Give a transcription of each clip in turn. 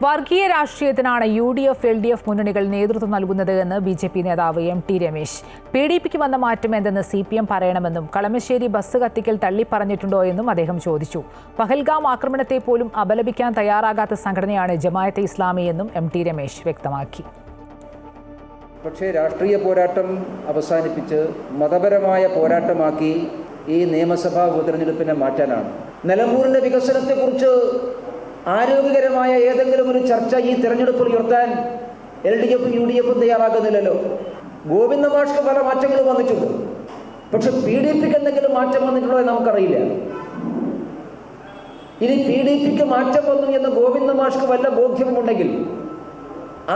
വർഗീയ രാഷ്ട്രീയത്തിനാണ് UDF, LDF മുന്നണികൾ നേതൃത്വം നൽകുന്നത് എന്ന് BJP നേതാവ് MT രമേശ്. PDPക്ക് വന്ന മാറ്റം എന്തെന്ന് CPM പറയണമെന്നും കളമശ്ശേരി ബസ് കത്തിക്കൽ തള്ളിപ്പറഞ്ഞിട്ടുണ്ടോ എന്നും അദ്ദേഹം ചോദിച്ചു. പഹൽഗാം ആക്രമണത്തെ പോലും അപലപിക്കാൻ തയ്യാറാകാത്ത സംഘടനയാണ് ജമാഅത്തെ ഇസ്ലാമി എന്നും MT രമേശ് വ്യക്തമാക്കി. പക്ഷേ രാഷ്ട്രീയ പോരാട്ടം അവസാനിപ്പിച്ച് മതപരമായ പോരാട്ടമാക്കി ഈ നിയമസഭാ ഉപതെരഞ്ഞെടുപ്പിനെ മാറ്റാനാണ്. നിലമ്പൂരിൻ്റെ വികസനത്തെക്കുറിച്ച് ആരോഗ്യകരമായ ഏതെങ്കിലും ഒരു ചർച്ച ഈ തെരഞ്ഞെടുപ്പിൽ ഉയർത്താൻ LDFും UDFും തയ്യാറാകുന്നില്ലല്ലോ. ഗോവിന്ദ മാഷ്ക്ക് പല മാറ്റങ്ങളും വന്നിട്ടുണ്ട്, പക്ഷെ PDPക്ക് എന്തെങ്കിലും മാറ്റം വന്നിട്ടുള്ളോ എന്ന് നമുക്കറിയില്ല. ഇനി PDPക്ക് മാറ്റം വന്നു എന്ന് ഗോവിന്ദ മാഷ്ക്ക് വല്ല ബോധ്യമുണ്ടെങ്കിൽ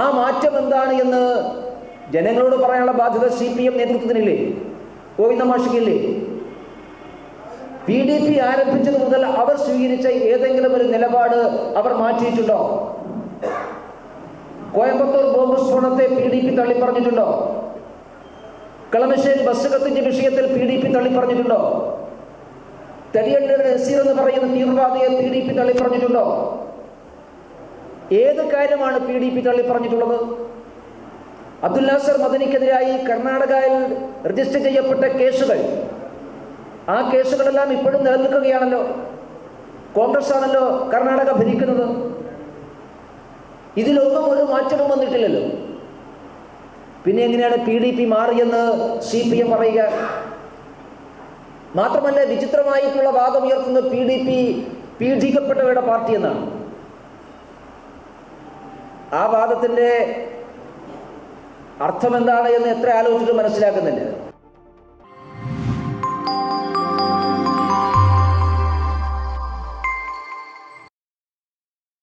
ആ മാറ്റം എന്താണ് എന്ന് ജനങ്ങളോട് പറയാനുള്ള ബാധ്യത CPM നേതൃത്വത്തിനില്ലേ, ഗോവിന്ദ മാഷ്ക്കില്ലേ? PDP ആരംഭിച്ചത് മുതൽ അവർ സ്വീകരിച്ച ഏതെങ്കിലും ഒരു നിലപാട് അവർ മാറ്റിയിട്ടുണ്ടോ? കോയമ്പത്തൂർ ബോംബ് സ്ഫോടനത്തെ PDP തള്ളിപ്പറഞ്ഞിട്ടുണ്ടോ? കളമശ്ശേരി ബസ് കത്തിച്ച വിഷയത്തിൽ PDP തള്ളിപ്പറഞ്ഞിട്ടുണ്ടോ? തടിയണ്ണൂർ നസീർ എന്ന് പറയുന്ന തീവ്രവാദിയെ PDP തള്ളിപ്പറഞ്ഞിട്ടുണ്ടോ? ഏത് കാര്യമാണ് PDP തള്ളിപ്പറഞ്ഞിട്ടുള്ളത്? അബ്ദുൽ നാസർ മദനിക്കെതിരായി കർണാടകയിൽ രജിസ്റ്റർ ചെയ്യപ്പെട്ട കേസുകൾ, ആ കേസുകളെല്ലാം ഇപ്പോഴും നിലനിൽക്കുകയാണല്ലോ. കോൺഗ്രസ് ആണല്ലോ കർണാടക ഭരിക്കുന്നത്. ഇതിലൊന്നും ഒരു മാറ്റവും വന്നിട്ടില്ലല്ലോ. പിന്നെ എങ്ങനെയാണ് PDP മാറിയെന്ന് CPM പറയുക? മാത്രമല്ല, വിചിത്രമായിട്ടുള്ള വാദം ഉയർത്തുന്ന PDP പീഡിക്കപ്പെട്ടവരുടെ പാർട്ടി എന്നാണ്. ആ വാദത്തിൻ്റെ അർത്ഥം എന്താണ് എന്ന് എത്ര ആലോചിച്ചിട്ട് മനസ്സിലാക്കുന്നില്ല.